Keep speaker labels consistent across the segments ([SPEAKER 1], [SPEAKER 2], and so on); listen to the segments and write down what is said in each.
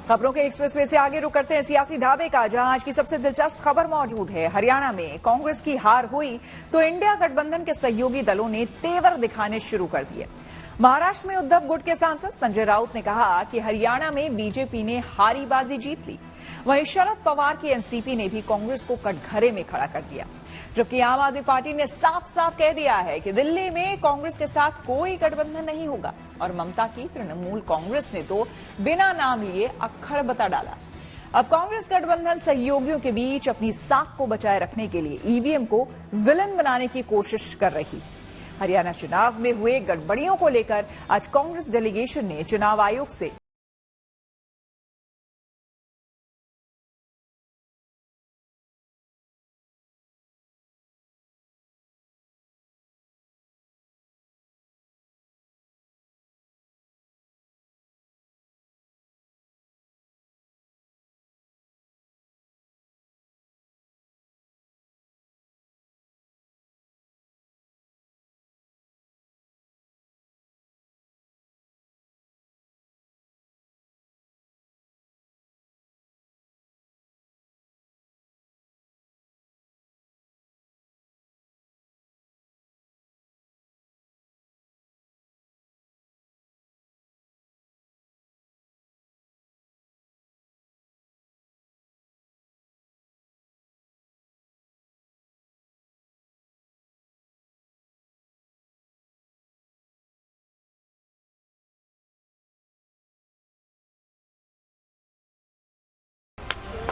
[SPEAKER 1] खबरों के एक्सप्रेसवे से आगे रुक करते हैं सियासी ढाबे का, जहां आज की सबसे दिलचस्प खबर मौजूद है। हरियाणा में कांग्रेस की हार हुई तो इंडिया गठबंधन के सहयोगी दलों ने तेवर दिखाने शुरू कर दिए। महाराष्ट्र में उद्धव गुट के सांसद संजय राउत ने कहा कि हरियाणा में बीजेपी ने हारी बाजी जीत ली। वहीं शरद पवार की एनसीपी ने भी कांग्रेस को कटघरे में खड़ा कर दिया, जबकि आम आदमी पार्टी ने साफ साफ कह दिया है कि दिल्ली में कांग्रेस के साथ कोई गठबंधन नहीं होगा। और ममता की तृणमूल कांग्रेस ने तो बिना नाम लिए अक्खड़ बता डाला। अब कांग्रेस गठबंधन सहयोगियों के बीच अपनी साख को बचाए रखने के लिए ईवीएम को विलन बनाने की कोशिश कर रही। हरियाणा चुनाव में हुए गड़बड़ियों को लेकर आज कांग्रेस डेलीगेशन ने चुनाव आयोग से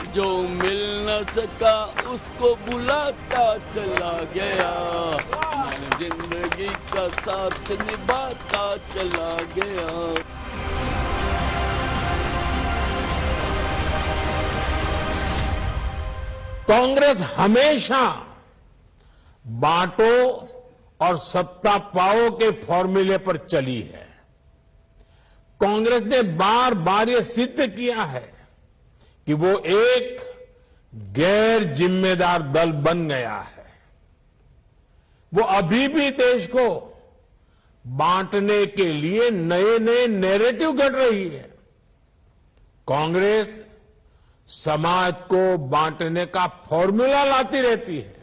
[SPEAKER 2] जो मिल न सका उसको बुलाता चला गया, जिंदगी का साथ निभाता चला गया।
[SPEAKER 3] कांग्रेस हमेशा बांटो और सत्ता पाओ के फॉर्मूले पर चली है। कांग्रेस ने बार बार ये सिद्ध किया है कि वो एक गैर जिम्मेदार दल बन गया है। वो अभी भी देश को बांटने के लिए नए नए नैरेटिव गढ़ रही है। कांग्रेस समाज को बांटने का फॉर्मूला लाती रहती है।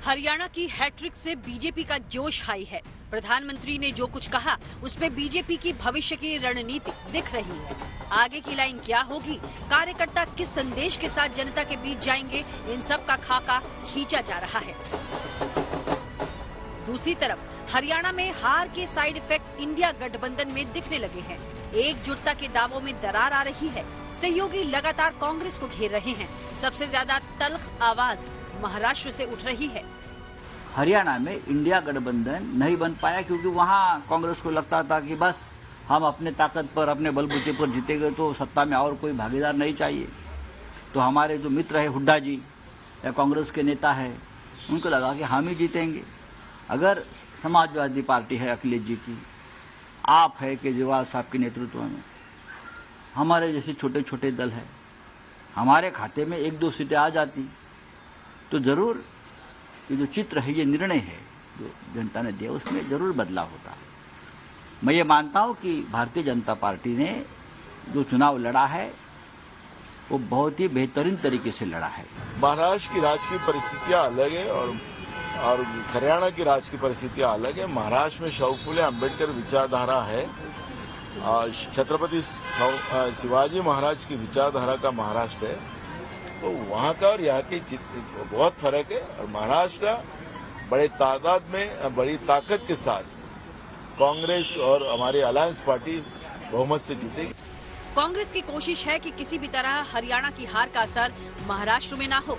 [SPEAKER 4] हरियाणा की हैट्रिक से बीजेपी का जोश हाई है। प्रधानमंत्री ने जो कुछ कहा उसमें बीजेपी की भविष्य की रणनीति दिख रही है। आगे की लाइन क्या होगी, कार्यकर्ता किस संदेश के साथ जनता के बीच जाएंगे, इन सब का खाका खींचा जा रहा है। दूसरी तरफ हरियाणा में हार के साइड इफेक्ट इंडिया गठबंधन में दिखने लगे हैं। एकजुटता के दावों में दरार आ रही है। सहयोगी लगातार कांग्रेस को घेर रहे हैं। सबसे ज्यादा तल्ख आवाज महाराष्ट्र से उठ रही है।
[SPEAKER 5] हरियाणा में इंडिया गठबंधन नहीं बन पाया क्योंकि वहां कांग्रेस को लगता था कि बस हम अपने ताकत पर, अपने बलबूते पर जीतेंगे तो सत्ता में और कोई भागीदार नहीं चाहिए। तो हमारे जो मित्र है हुड्डा जी या कांग्रेस के नेता है, उनको लगा कि हम ही जीतेंगे। अगर समाजवादी पार्टी है अखिलेश जी की, आप है केजरीवाल साहब के नेतृत्व में, हमारे जैसे छोटे छोटे दल है, हमारे खाते में 1-2 सीटें आ जाती तो जरूर ये जो चित्र है, ये निर्णय है जो जनता ने दिया, उसमें जरूर बदलाव होता। मैं ये मानता हूं कि भारतीय जनता पार्टी ने जो चुनाव लड़ा है वो बहुत ही बेहतरीन तरीके से लड़ा है।
[SPEAKER 6] महाराष्ट्र की राजकीय परिस्थितियां अलग है और हरियाणा की राजकीय परिस्थितियां अलग है। महाराष्ट्र में शाहू फुले अम्बेडकर विचारधारा है, छत्रपति शिवाजी महाराज की विचारधारा का महाराष्ट्र है, तो वहां का और यहाँ की बहुत फर्क है। और महाराष्ट्र बड़े तादाद में, बड़ी ताकत के साथ कांग्रेस और हमारी अलायंस पार्टी बहुमत से जीतेगी।
[SPEAKER 4] कांग्रेस की कोशिश है कि किसी भी तरह हरियाणा की हार का असर महाराष्ट्र में ना हो।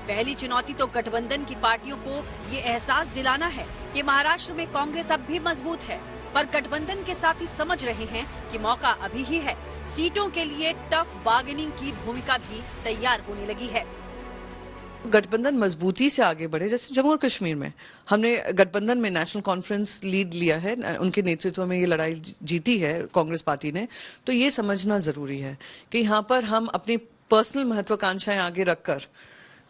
[SPEAKER 4] पहली चुनौती तो गठबंधन की पार्टियों को ये एहसास दिलाना है कि महाराष्ट्र में कांग्रेस अब भी मजबूत है, पर गठबंधन के साथ ही समझ रहे हैं कि मौका अभी ही है। सीटों के लिए टफ बार्गेनिंग की भूमिका भी तैयार होने लगी है।
[SPEAKER 7] गठबंधन मजबूती से आगे बढ़े। जैसे जम्मू और कश्मीर में हमने गठबंधन में नेशनल कॉन्फ्रेंस लीड लिया है, उनके नेतृत्व में ये लड़ाई जीती है कांग्रेस पार्टी ने। तो ये समझना जरूरी है कि यहाँ पर हम अपनी पर्सनल महत्वाकांक्षाएं आगे रखकर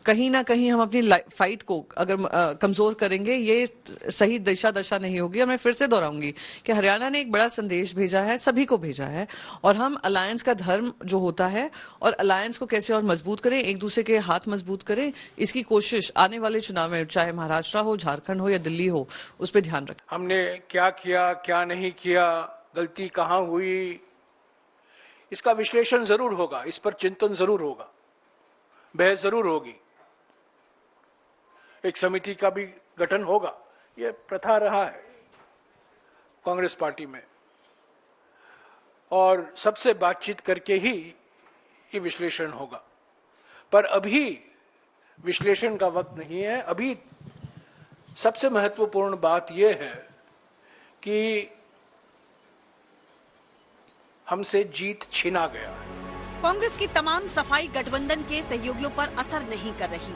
[SPEAKER 7] कहीं ना कहीं हम अपनी फाइट को अगर कमजोर करेंगे, ये सही दिशा दशा नहीं होगी। और मैं फिर से दोहराऊंगी कि हरियाणा ने एक बड़ा संदेश भेजा है, सभी को भेजा है, और हम अलायंस का धर्म जो होता है और अलायंस को कैसे और मजबूत करें, एक दूसरे के हाथ मजबूत करें, इसकी कोशिश आने वाले चुनाव में, चाहे महाराष्ट्र हो, झारखंड हो या दिल्ली हो, उस पर ध्यान रखें।
[SPEAKER 8] हमने क्या किया, क्या नहीं किया, गलती कहां हुई, इसका विश्लेषण जरूर होगा, इस पर चिंतन जरूर होगा, बहस जरूर होगी, एक समिति का भी गठन होगा। यह प्रथा रहा है कांग्रेस पार्टी में, और सबसे बातचीत करके ही ये विश्लेषण होगा। पर अभी विश्लेषण का वक्त नहीं है। अभी सबसे महत्वपूर्ण बात यह है कि हमसे जीत छीना गया है।
[SPEAKER 4] कांग्रेस की तमाम सफाई गठबंधन के सहयोगियों पर असर नहीं कर रही।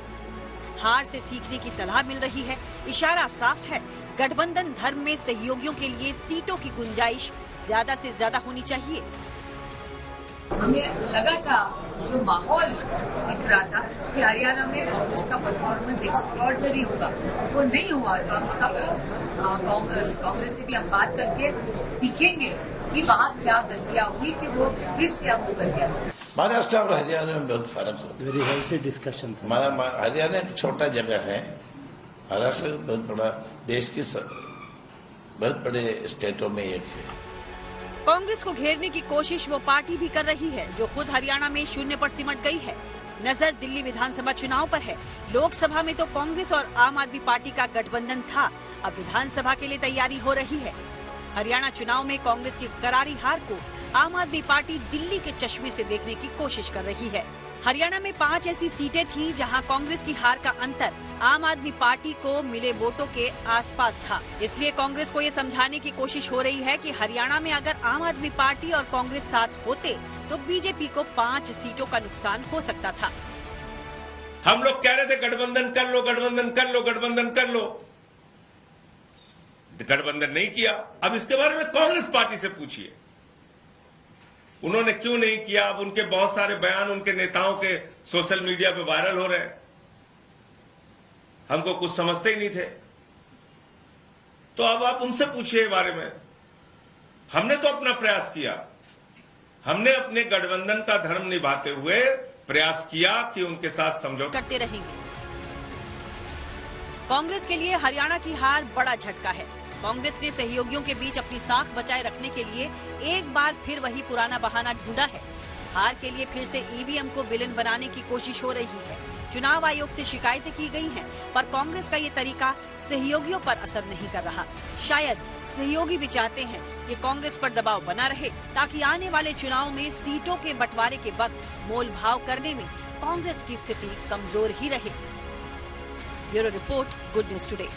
[SPEAKER 4] हार से सीखने की सलाह मिल रही है। इशारा साफ है, गठबंधन धर्म में सहयोगियों के लिए सीटों की गुंजाइश ज्यादा से ज्यादा होनी चाहिए।
[SPEAKER 9] हमें लगा था, जो माहौल दिख रहा था कि हरियाणा में कांग्रेस का परफॉर्मेंस एक्स्ट्रॉर्डनरी होगा, वो नहीं हुआ। तो हम सबको कांग्रेस से भी हम बात करके सीखेंगे कि वहाँ क्या गलतियाँ हुई कि वो फिर से हम वो गलतियाँ।
[SPEAKER 10] महाराष्ट्र और हरियाणा में बहुत फर्क होता है।
[SPEAKER 11] Very healthy discussion.
[SPEAKER 10] हरियाणा एक छोटा जगह है, महाराष्ट्र बहुत बड़ा, देश की बहुत बड़े स्टेटों में एक है।
[SPEAKER 4] कांग्रेस को घेरने की कोशिश वो पार्टी भी कर रही है जो खुद हरियाणा में शून्य पर सिमट गई है। नजर दिल्ली विधानसभा चुनाव पर है। लोकसभा में तो कांग्रेस और आम आदमी पार्टी का गठबंधन था, अब विधानसभा के लिए तैयारी हो रही है। हरियाणा चुनाव में कांग्रेस की करारी हार को आम आदमी पार्टी दिल्ली के चश्मे से देखने की कोशिश कर रही है। हरियाणा में 5 ऐसी सीटें थी जहां कांग्रेस की हार का अंतर आम आदमी पार्टी को मिले वोटों के आसपास था। इसलिए कांग्रेस को ये समझाने की कोशिश हो रही है कि हरियाणा में अगर आम आदमी पार्टी और कांग्रेस साथ होते तो बीजेपी को 5 सीटों का नुकसान हो सकता था।
[SPEAKER 3] हम लोग कह रहे थे गठबंधन कर लो, गठबंधन कर लो, गठबंधन कर लो, गठबंधन नहीं किया। अब इसके बारे में कांग्रेस पार्टी से पूछिए, उन्होंने क्यों नहीं किया। अब उनके बहुत सारे बयान उनके नेताओं के सोशल मीडिया पे वायरल हो रहे हैं, हमको कुछ समझते ही नहीं थे। तो अब आप उनसे पूछिए बारे में। हमने तो अपना प्रयास किया, हमने अपने गठबंधन का धर्म निभाते हुए प्रयास किया कि उनके साथ समझौता
[SPEAKER 4] करते रहेंगे। कांग्रेस के लिए हरियाणा की हार बड़ा झटका है। कांग्रेस ने सहयोगियों के बीच अपनी साख बचाए रखने के लिए एक बार फिर वही पुराना बहाना ढूंढा है। हार के लिए फिर से ईवीएम को विलेन बनाने की कोशिश हो रही है। चुनाव आयोग से शिकायतें की गई हैं, पर कांग्रेस का ये तरीका सहयोगियों पर असर नहीं कर रहा। शायद सहयोगी भी चाहते हैं कि कांग्रेस पर दबाव बना रहे, ताकि आने वाले चुनाव में सीटों के बंटवारे के वक्त मोल भाव करने में कांग्रेस की स्थिति कमजोर ही रहे। Bureau report, good news today.